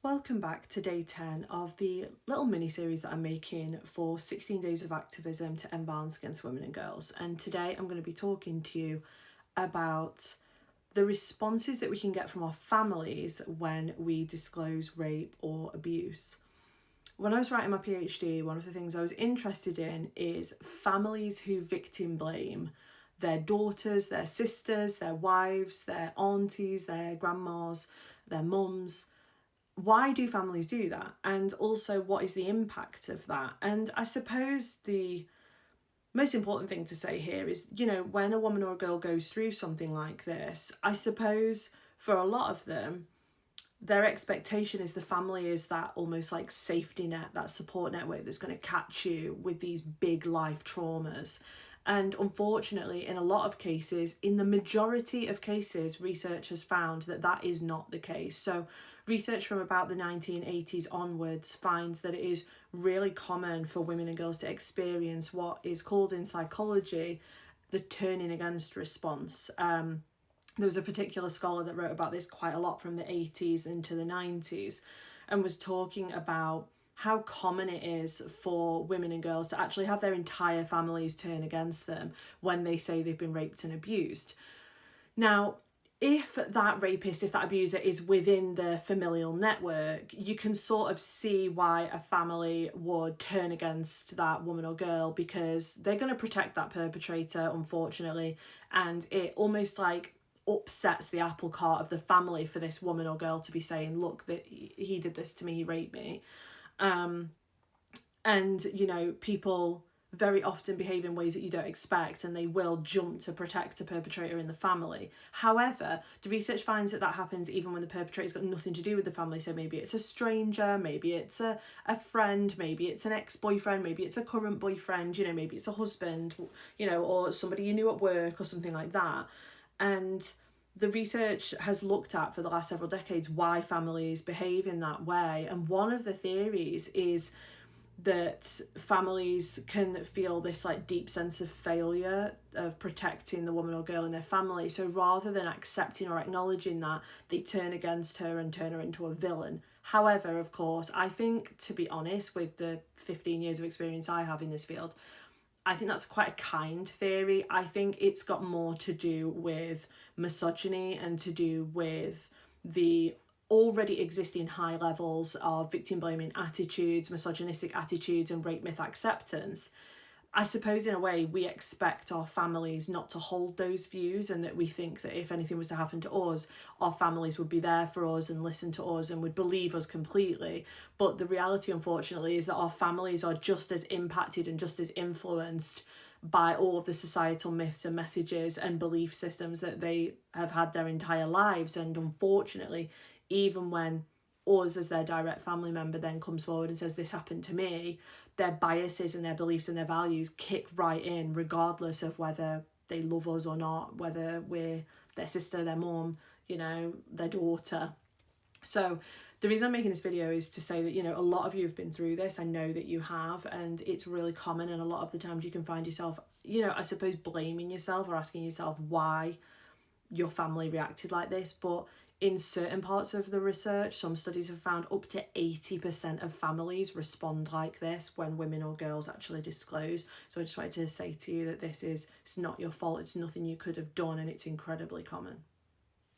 Welcome back to day 10 of the little mini-series that I'm making for 16 Days of Activism to end violence against women and girls. And today I'm going to be talking to you about the responses that we can get from our families when we disclose rape or abuse. When I was writing my PhD, one of the things I was interested in is families who victim blame their daughters, their sisters, their wives, their aunties, their grandmas, their mums. Why do families do that? And also, what is the impact of that? And I suppose the most important thing to say here is, when a woman or a girl goes through something like this, I suppose for a lot of them, their expectation is the family is that almost like safety net, that support network that's going to catch you with these big life traumas. And unfortunately, in a lot of cases, in the majority of cases, research has found that that is not the case. So research from about the 1980s onwards finds that it is really common for women and girls to experience what is called in psychology the turning against response. There was a particular scholar that wrote about this quite a lot from the 80s into the 90s and was talking about how common it is for women and girls to actually have their entire families turn against them when they say they've been raped and abused. Now, if that rapist, if that abuser is within the familial network, you can sort of see why a family would turn against that woman or girl, because they're going to protect that perpetrator, unfortunately, and it almost like upsets the apple cart of the family for this woman or girl to be saying, look, that he did this to me, he raped me. And people very often behave in ways that you don't expect, and they will jump to protect a perpetrator in the family. However, the research finds that happens even when the perpetrator's got nothing to do with the family. So maybe it's a stranger, maybe it's a friend, maybe it's an ex-boyfriend, maybe it's a current boyfriend, maybe it's a husband, or somebody you knew at work or something like that. And the research has looked at for the last several decades why families behave in that way. And one of the theories is that families can feel this like deep sense of failure of protecting the woman or girl in their family. So rather than accepting or acknowledging that, they turn against her and turn her into a villain. However, of course, I think, to be honest, with the 15 years of experience I have in this field, I think that's quite a kind theory. I think it's got more to do with misogyny and to do with the already existing high levels of victim blaming attitudes, misogynistic attitudes, and rape myth acceptance. I suppose in a way we expect our families not to hold those views, and that we think that if anything was to happen to us, our families would be there for us and listen to us and would believe us completely. But the reality, unfortunately, is that our families are just as impacted and just as influenced by all of the societal myths and messages and belief systems that they have had their entire lives. And unfortunately, even when us as their direct family member then comes forward and says this happened to me, their biases and their beliefs and their values kick right in, regardless of whether they love us or not, whether we're their sister, their mum, their daughter. So the reason I'm making this video is to say that, a lot of you have been through this. I know that you have, and it's really common. And a lot of the times you can find yourself, I suppose, blaming yourself or asking yourself why your family reacted like this. But in certain parts of the research, some studies have found up to 80% of families respond like this when women or girls actually disclose. So I just wanted to say to you that it's not your fault, it's nothing you could have done, and it's incredibly common.